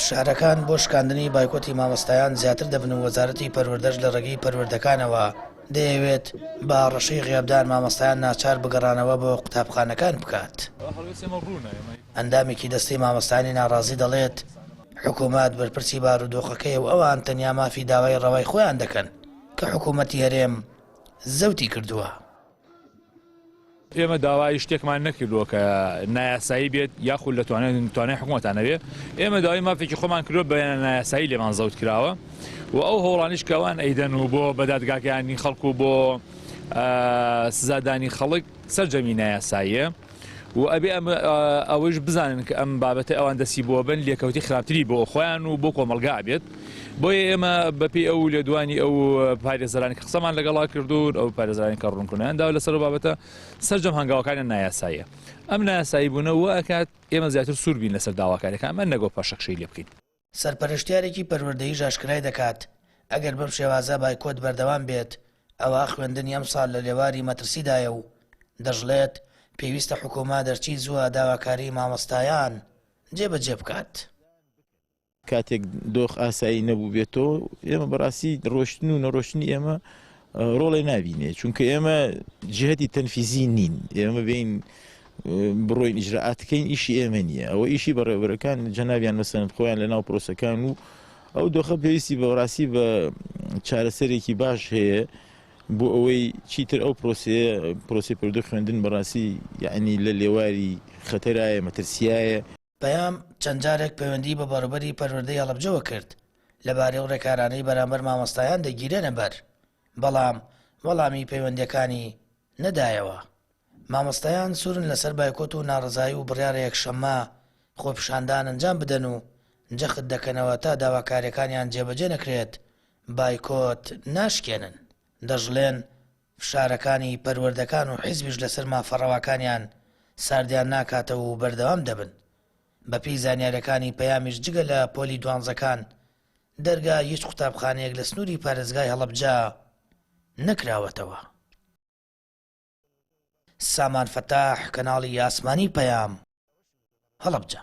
شارەکان بۆ شکاندنی بایکۆتی مامۆستایان زیاتر دەبن و وەزارەتی پەروەردەش لە ڕێگەی پەروەردەکانەوە دەیەوێت بە ڕەشەی غیابدار مامۆستایان ناچار بگەڕانەوە بۆ قوتابخانەکان بکات. ئەندامێکی دەستەی مامۆستایانی ناڕازی دەڵێت حکوومەت بەرپرسی بارودۆخەکەی و ئەوان تەنیا مافی داوای ڕەوای خۆیان دەکەن کە حکوومەتی هەرێم زەوتی کردووە. ئێمە داوای شتێکمان نەکردووە کە نایاسایی بێت یاخود لە توانای حکوومەتانەوێت. ئێمە داوای مافێکی خۆمان کردووە بە نایاسایی لێمان زەوت کراوە و ئەو هەوڵانیش کەوان ئەیدەن و بۆ بەدادگاکانی خەڵکو و بۆ سزادانی خەڵک سەرجەمی نایاساییە و ئەبێ ئەوەش بزانن کە ئەم بابەتە ئەوان دەسی بۆ بن لێکەوتی خراپتری بۆ خۆیان و بۆ کۆمەلگا بێت. بۆیە ئێمە بەپێی ئەو لێدوانی ئەو پارێزەرانی کە قسەمان لەگەڵا کردوون ئەو پارێزەرانی کە ڕوونکردنیاندا لەسەر بابەتە سەرجەم هەنگاوەکانی نایاساییە. ئەم نایاسایی بوونەوە ئەکات ئێمە زیاتر سوور بین لەسەر داواکاریەکان ئەمە نەگۆ پاشەخشەی لێ بکەین. سەرپەرشتیارێکی پەروەردەیی ژاشکرای دەکات ئەگەر بەم شێوازە بایکۆت بەردەوام بێت ئەوە خوێندنی ئەم ساڵ لە لێواری مەترسیدایە و دەژڵێت پێویستە حکوومەت دەرچی زووە داواکاری مامۆستایان جێبەجێ بکات. کاتێک دۆخ ئاسایی نەبوو بێتەوە ئێمە بەڕاستی ڕۆشتن و نەڕۆشتنی ئێمە ڕۆڵی نابینێ چونکە ئێمە جهەتی تەنفیزی نین ئێمە بین بڕۆین ئیجرعاتەکەین ئیشی ئێمە نییە ئەوە ئیشی بەڕێوەبەرەکان جەنابیان مەسەن خۆیان لە ناو پرۆسەکان و ئەو دۆخە پێویستی بەڕاستی بە چارەسەرێکی باش هەیە بۆ ئەوەی چیتر ئەو پرۆسی پەروەردە خوێندن بەڕاستی یعنی لە لێواری خەتەرایە مەترسیایە. پەیام چەند جارێک پەیوەندی بە بەڕێوەبەری پەروەردەی هەڵەبجەوە کرد لەبارەی ئەو ڕێکارانەی بەرامبەر مامۆستایان دەگیرێنە بەر بەڵام وەڵامی پەیوەندیەکانی نەدایەوە. مامۆستایان سوورن لەسەر بایکۆت و ناڕزایی و بڕیارە یەکشەممە خۆپیشاندان ئەنجام بدەن و جەخت دەکەنەوە تا داواکاریەکانیان جێبەجێ نەکرێت بایکۆت ناشکێنن. دەژڵێن فشارەکانی پەروەردەکان و حیزبیش لەسەر مافەڕەواکانیان ساردیان ناکاتەوە و بەردەوام دەبن. بەپی زانیاریەکانی پەیامیش جگە لە پۆلی دوانزەکان دەرگا هیچ قوتابخانەیەک لە سنووری پارێزگای هەڵەبجە نەکراوەتەوە. سامان فەتاح، کەناڵی ئاسمانی پەیام، هەڵەبجە.